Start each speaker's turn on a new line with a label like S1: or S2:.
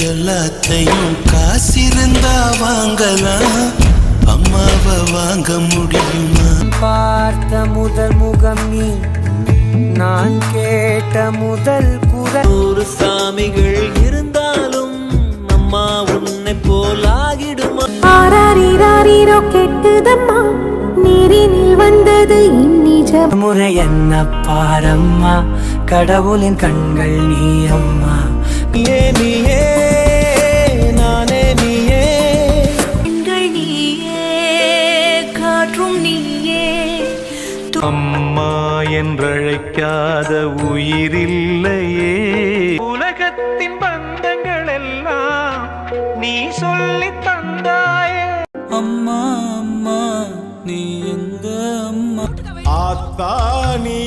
S1: எல்லாத்தையும் காசிருந்தா வாங்கலாம், அம்மாவை வாங்க முடியுமா?
S2: பார்த்த முதல் முகம் நீ, நான் கேட்ட முதல் குரல்.
S3: ஒரு சாமிகள் இருந்தாலும் அம்மா உன்னை போலாகிடுமா?
S4: ஆராரீரோ கெட்டுதம்மா, நீரினில் வந்தது இந்நிஜ
S2: முறை என்ன பாரம்மா, கடவுளின் கண்கள் நீ அம்மா.
S3: நீயே நீயே நானே நீயே,
S4: கண்கள் நீயே, காற்றும் நீயே.
S5: அம்மா என்றழைக்காத உயிரில்லையே. உலகத்தின் பந்தங்கள் எல்லாம் நீ சொல்லி தந்தாயே.
S3: அம்மா அம்மா நீ எங்க அம்மா?
S1: ஆத்தா நீ